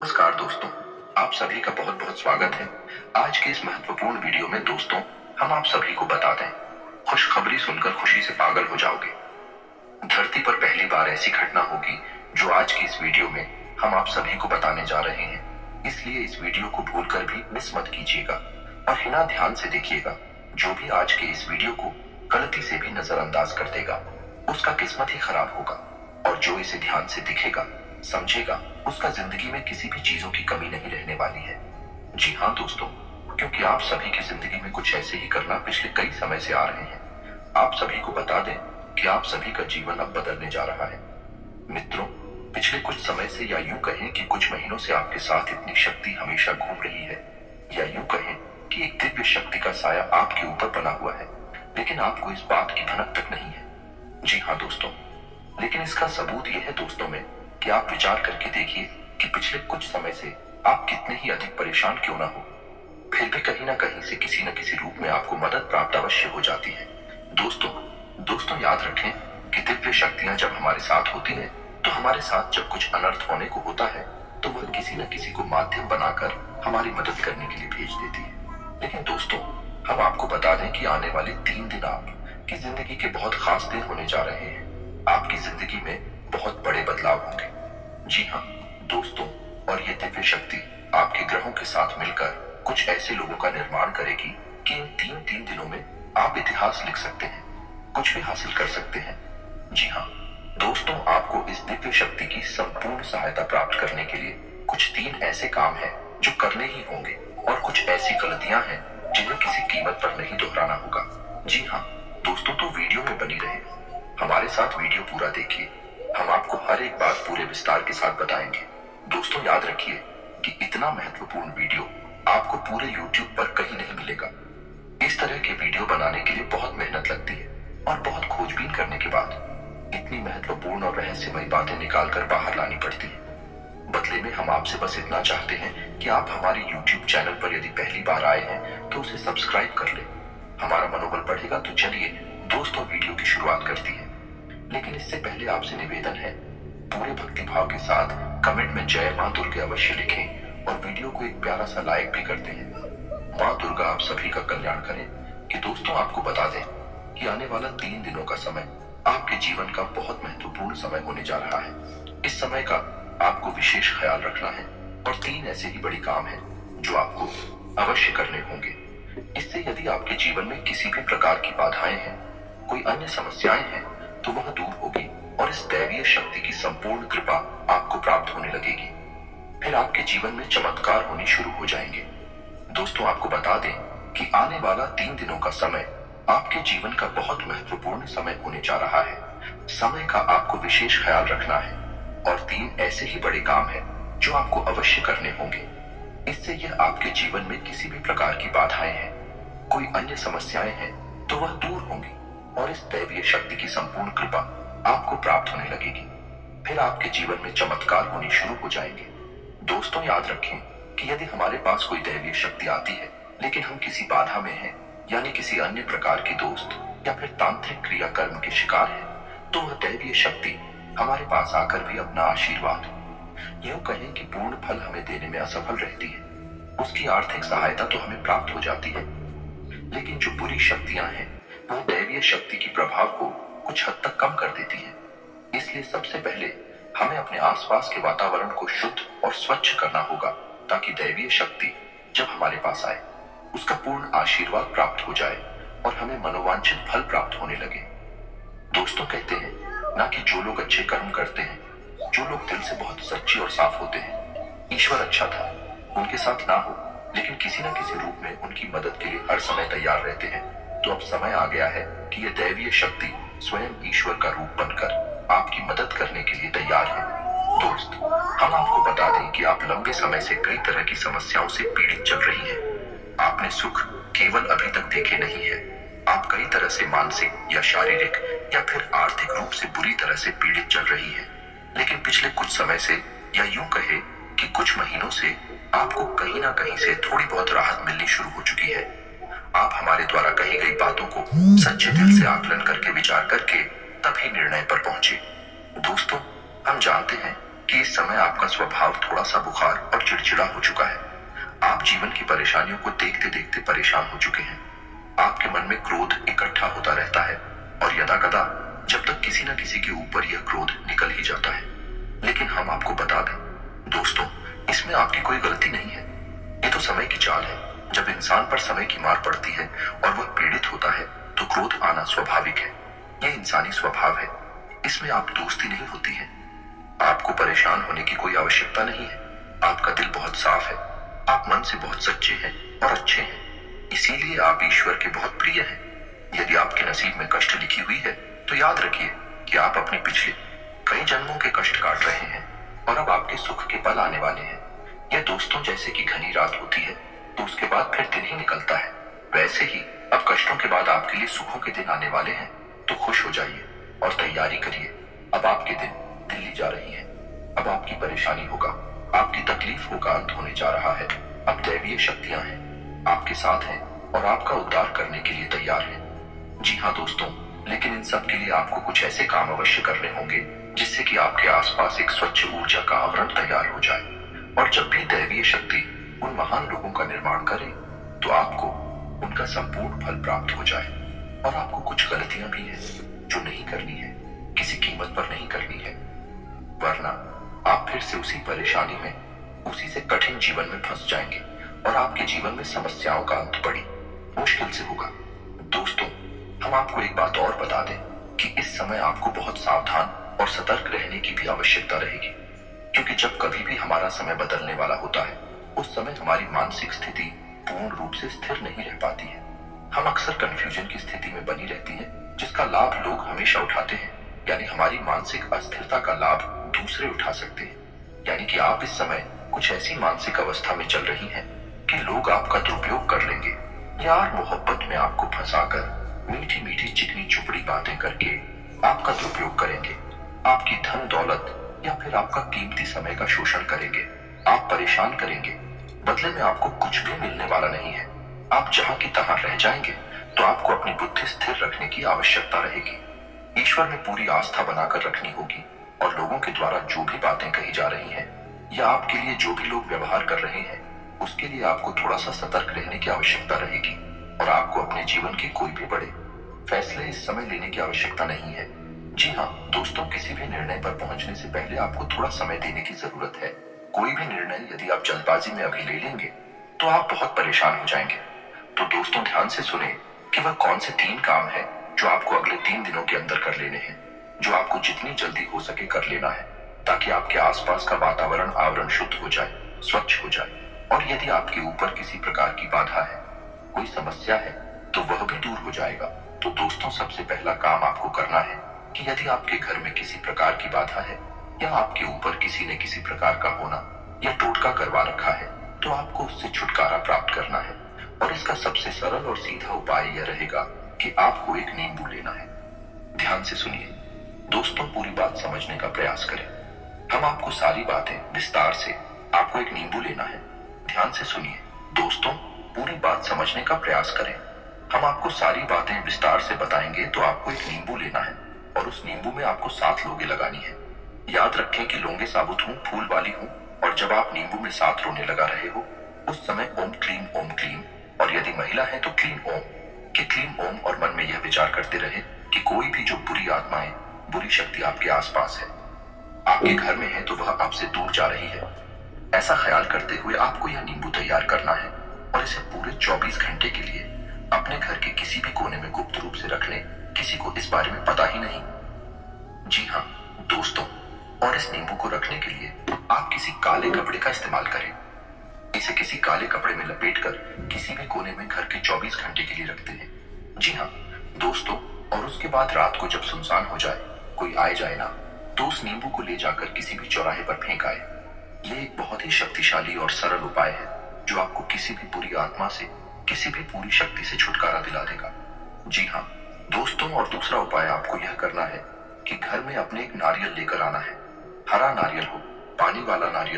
नमस्कार दोस्तों, आप सभी का बहुत बहुत स्वागत है। आज के इस महत्वपूर्ण वीडियो में दोस्तों हम आप सभी को बता दें, खुशखबरी सुनकर खुशी से पागल हो जाओगे। धरती पर पहली बार ऐसी घटना होगी जो आज की इस वीडियो में हम आप सभी को बताने जा रहे हैं। इसलिए इस वीडियो को भूलकर भी मिस मत कीजिएगा और हिना ध्यान से देखिएगा। जो भी आज के इस वीडियो को गलती से भी नजरअंदाज कर देगा उसका किस्मत ही खराब होगा, और जो इसे ध्यान से दिखेगा समझेगा उसका जिंदगी में किसी भी चीजों की कमी नहीं रहने वाली है। जी हाँ दोस्तों, क्योंकि आप सभी की जिंदगी में कुछ ऐसे ही करना पिछले कई समय से आ रहे हैं। आप सभी को बता दें कि आप सभी का जीवन अब बदलने जा रहा है। मित्रों, पिछले कुछ समय से या यूं कहें कि कुछ महीनों से आपके साथ इतनी शक्ति हमेशा घूम रही है, या यूं कहें कि एक दिव्य शक्ति का साया आपके ऊपर बना हुआ है, लेकिन आपको इस बात की भनक तक नहीं है। जी हाँ दोस्तों, लेकिन इसका सबूत यह है दोस्तों में कि आप विचार करके देखिए कि पिछले कुछ समय से आप कितने ही अधिक परेशान क्यों ना हो, फिर भी कहीं ना कहीं से किसी न किसी रूप में आपको मदद प्राप्त अवश्य हो जाती है। दोस्तों याद रखें कि दिव्य शक्तियां जब हमारे साथ होती हैं तो हमारे साथ जब कुछ अनर्थ होने को होता है तो वह किसी न किसी को माध्यम बनाकर हमारी मदद करने के लिए भेज देती है। लेकिन दोस्तों, हम आपको बता दें कि आने वाले 3 दिन आपकी जिंदगी के बहुत खास दिन होने जा रहे हैं। आपकी जिंदगी में बहुत बड़े बदलाव होंगे। जी हाँ दोस्तों, और ये दिव्य शक्ति आपके ग्रहों के साथ मिलकर कुछ ऐसे लोगों का निर्माण करेगी कि इन 3 दिनों में आप इतिहास लिख सकते हैं, कुछ भी हासिल कर सकते हैं। जी हाँ दोस्तों, आपको इस दिव्य शक्ति की संपूर्ण सहायता प्राप्त करने के लिए कुछ 3 ऐसे काम हैं जो करने ही होंगे, और कुछ ऐसी गलतियां हैं जिन्हें किसी कीमत पर नहीं दोहराना होगा। जी हाँ दोस्तों, तो वीडियो में बनी रहे, हमारे साथ वीडियो पूरा देखिए। हम आपको हर एक बात पूरे विस्तार के साथ बताएंगे। दोस्तों याद रखिए कि इतना महत्वपूर्ण वीडियो आपको पूरे YouTube पर कहीं नहीं मिलेगा। इस तरह के वीडियो बनाने के लिए बहुत मेहनत लगती है, और बहुत खोजबीन करने के बाद इतनी महत्वपूर्ण और रहस्यमयी बातें निकालकर बाहर लानी पड़ती है। बदले में हम आपसे बस इतना चाहते हैं कि आप हमारे YouTube चैनल पर यदि पहली बार आए हैं तो उसे सब्सक्राइब कर लें। हमारा मनोबल बढ़ेगा। तो चलिए दोस्तों, वीडियो की शुरुआत करती है। लेकिन इससे पहले आपसे निवेदन है, पूरे भक्ति भाव के साथ कमेंट में जय मां दुर्गा अवश्य लिखें, और वीडियो को एक प्यारा सा लाइक भी करते हैं। मां दुर्गा आप सभी का कल्याण करें। कि दोस्तों आपको बता दें कि आने वाला 3 दिनों का समय आपके जीवन का बहुत महत्वपूर्ण समय होने जा रहा है। इस समय का आपको विशेष ख्याल रखना है, और 3 ऐसे ही बड़े काम हैं जो आपको अवश्य करने होंगे। इससे यदि आपके जीवन में किसी भी प्रकार की बाधाएं हैं, कोई अन्य समस्याएं हैं, तो वह दूर होगी, और इस दैवीय शक्ति की संपूर्ण कृपा आपको प्राप्त होने लगेगी। फिर आपके जीवन में चमत्कार होने शुरू हो जाएंगे। दोस्तों आपको बता दें कि आने वाला 3 दिनों का समय आपके जीवन का बहुत महत्वपूर्ण समय होने जा रहा है। समय का आपको विशेष ख्याल रखना है, और 3 ऐसे ही बड़े काम हैं जो आपको अवश्य करने होंगे। इससे यह आपके जीवन में किसी भी प्रकार की बाधाएं हैं, कोई अन्य समस्याएं हैं, तो वह दूर होंगी, और इस दैवीय शक्ति की संपूर्ण कृपा आपको प्राप्त होने लगेगी। फिर आपके जीवन में चमत्कार होने शुरू हो जाएंगे। दोस्तों याद रखें कि यदि हमारे पास कोई दैवीय शक्ति आती है, लेकिन हम किसी बाधा में हैं, यानी किसी अन्य प्रकार की दोस्त या फिर तांत्रिक क्रियाकर्म के शिकार हैं, तो वह दैवीय शक्ति हमारे पास आकर भी अपना आशीर्वाद, यूं कहें कि पूर्ण फल हमें देने में असफल रहती है। उसकी आर्थिक सहायता तो हमें प्राप्त हो जाती है, लेकिन जो बुरी शक्तियां हैं वह दैवीय शक्ति की प्रभाव को कुछ हद तक कम कर देती है। इसलिए सबसे पहले हमें अपने आसपास के वातावरण को शुद्ध और स्वच्छ करना होगा, ताकि दैवीय शक्ति जब हमारे पास आए उसका पूर्ण आशीर्वाद प्राप्त हो जाए और हमें मनोवांछित फल प्राप्त होने लगे। दोस्तों कहते हैं ना कि जो लोग अच्छे कर्म करते हैं, जो लोग दिल से बहुत सच्चे और साफ होते हैं, ईश्वर अच्छा था उनके साथ ना हो, लेकिन किसी न किसी रूप में उनकी मदद के लिए हर समय तैयार रहते हैं। तो अब समय आ गया है कि यह दैवीय शक्ति स्वयं ईश्वर का रूप बनकर आपकी मदद करने के लिए तैयार है। दोस्त, हम आपको बता दें कि आप लंबे समय से कई तरह की समस्याओं से पीड़ित चल रही हैं। आपने सुख केवल अभी तक देखे नहीं है। आप कई तरह से मानसिक या शारीरिक या फिर आर्थिक रूप से बुरी तरह से पीड़ित चल रही हैं। लेकिन पिछले कुछ समय से, या यूं कहे कि कुछ महीनों से, आपको कहीं ना कहीं से थोड़ी बहुत राहत मिलनी शुरू हो चुकी है। आप हमारे द्वारा कही गई बातों को सच्चे दिल से आकलन करके विचार करके तभी निर्णय पर पहुंचे। दोस्तों हम जानते हैं कि इस समय आपका स्वभाव थोड़ा सा बुखार और चिड़चिड़ा हो चुका है। आप जीवन की परेशानियों को देखते देखते परेशान हो चुके हैं। आपके मन में क्रोध इकट्ठा होता रहता है और यदाकदा जब तक किसी न किसी के ऊपर यह क्रोध निकल ही जाता है। लेकिन हम आपको बता दें दोस्तों, इसमें आपकी कोई गलती नहीं है। ये तो समय की चाल है। जब इंसान पर समय की मार पड़ती है और वह पीड़ित होता है तो क्रोध आना स्वाभाविक है। यह इंसानी स्वभाव है। इसमें आप दोस्ती नहीं होती है। आपको परेशान होने की कोई आवश्यकता नहीं है। आपका दिल बहुत साफ है। आप मन से बहुत सच्चे हैं और अच्छे हैं। इसीलिए आप ईश्वर के बहुत प्रिय हैं। यदि आपके नसीब में कष्ट लिखी हुई है तो याद रखिए कि आप अपने पिछले कई जन्मों के कष्ट काट रहे हैं और अब आपके सुख के पल आने वाले हैं। यह दोस्तों जैसे कि घनी रात होती है तो उसके बाद फिर दिन ही निकलता है, वैसे ही अब कष्टों के बाद आपके लिए सुखों के दिन आने वाले हैं। तो खुश हो जाइए और तैयारी करिए। अब आपके दिन दिल्ली जा रही है। अब आपकी परेशानी होगा, आपकी तकलीफों का अंत होने जा रहा है। अब दैवीय शक्तियां हैं, आपके साथ हैं और आपका उद्धार करने के लिए तैयार हैं। जी हाँ दोस्तों, लेकिन इन सब के लिए आपको कुछ ऐसे काम अवश्य करने होंगे जिससे कि आपके आसपास एक स्वच्छ ऊर्जा का आवरण तैयार हो जाए। और जब भी दैवीय शक्ति उन महान लोगों का निर्माण करे तो आपको उनका संपूर्ण फल प्राप्त हो जाए। और आपको कुछ गलतियां भी हैं जो नहीं करनी है, किसी कीमत पर नहीं करनी है, वरना आप फिर से उसी परेशानी में, उसी से कठिन जीवन में फंस जाएंगे और आपके जीवन में समस्याओं का अंत बड़ी मुश्किल से होगा। दोस्तों, हम आपको एक बात और बता दें कि इस समय आपको बहुत सावधान और सतर्क रहने की भी आवश्यकता रहेगी, क्योंकि जब कभी भी हमारा समय बदलने वाला होता है उस समय हमारी मानसिक स्थिति पूर्ण रूप से स्थिर नहीं रह पाती है। हम अक्सर कंफ्यूजन की स्थिति में बनी रहती है जिसका लाभ लोग हमेशा उठाते हैं। यानी हमारी मानसिक अस्थिरता का लाभ दूसरे उठा सकते हैं। यानी कि आप इस समय कुछ ऐसी मानसिक अवस्था में चल रही हैं कि लोग आपका दुरुपयोग कर लेंगे। यार मोहब्बत में आपको फंसाकर मीठी मीठी चिकनी चुपड़ी बातें करके आपका दुरुपयोग करेंगे। आपकी धन दौलत या फिर आपका कीमती समय का शोषण करेंगे। आप परेशान करेंगे। बदले में आपको कुछ भी मिलने वाला नहीं है। आप जहां की तहां रह जाएंगे। तो आपको अपनी बुद्धि स्थिर रखने की आवश्यकता रहेगी। ईश्वर में पूरी आस्था बनाकर रखनी होगी और लोगों के द्वारा जो भी बातें कही जा रही हैं या आपके लिए जो भी लोग व्यवहार कर रहे हैं उसके लिए आपको थोड़ा सा सतर्क रहने की आवश्यकता रहेगी। और आपको अपने जीवन के कोई भी बड़े फैसले इस समय लेने की आवश्यकता नहीं है। जी हाँ दोस्तों, किसी भी निर्णय पर पहुंचने से पहले आपको थोड़ा समय देने की जरूरत है। कोई भी निर्णय यदि आप जल्दबाजी में अभी ले लेंगे तो आप बहुत परेशान हो जाएंगे। तो दोस्तों ध्यान से सुने कि वह कौन से 3 काम है जो आपको अगले 3 दिनों के अंदर कर लेने हैं, जो आपको जितनी जल्दी हो सके कर लेना है, ताकि आपके आसपास का वातावरण आवरण शुद्ध हो जाए, स्वच्छ हो जाए। और यदि आपके ऊपर किसी प्रकार की बाधा है, कोई समस्या है, तो वह भी दूर हो जाएगा। तो दोस्तों सबसे पहला काम आपको करना है कि यदि आपके घर में किसी प्रकार की बाधा है या आपके ऊपर किसी ने किसी प्रकार का होना या टोटका करवा रखा है तो आपको उससे छुटकारा प्राप्त करना है। और इसका सबसे सरल और सीधा उपाय यह रहेगा कि आपको एक नींबू लेना है। ध्यान से सुनिए दोस्तों, पूरी बात समझने का प्रयास करें। हम आपको सारी बातें विस्तार से, आपको एक नींबू लेना है। ध्यान से सुनिए दोस्तों, पूरी बात समझने का प्रयास करें। हम आपको सारी बातें विस्तार से बताएंगे। तो आपको एक नींबू लेना है और उस नींबू में आपको 7 लौंगे लगानी है। याद रखें कि लौंगे साबुत हूं, फूल वाली हूं। और जब आप नींबू में 7 रोने लगा रहे हो उस समय ओम क्लीम, और यदि महिला है तो क्लीम ओम के क्लीम ओम, और मन में यह विचार करते रहे कि कोई भी जो बुरी आत्माएं, बुरी शक्ति आपके आसपास है, आपके घर में है, तो वह आपसे दूर जा रही है। ऐसा ख्याल करते हुए आपको यह नींबू तैयार करना है और इसे पूरे 24 घंटे के लिए अपने घर के किसी भी कोने में गुप्त रूप से रख लें। किसी को इस बारे में पता ही नहीं। जी हाँ दोस्तों, और इस नींबू को रखने के लिए आप किसी काले कपड़े का इस्तेमाल करें। इसे किसी काले कपड़े में लपेटकर किसी भी कोने में घर के 24 घंटे के लिए रखते हैं। जी हाँ दोस्तों, और उसके बाद रात को जब सुनसान हो जाए, कोई आए जाए ना, तो उस नींबू को ले जाकर किसी भी चौराहे पर फेंक आए। ये एक बहुत ही शक्तिशाली और सरल उपाय है जो आपको किसी भी बुरी आत्मा से, किसी भी पूरी शक्ति से छुटकारा दिला देगा। जी हाँ दोस्तों, और दूसरा उपाय आपको यह करना है कि घर में अपने एक नारियल लेकर आना है। हरा नारियल हो, पानी वाला नारियल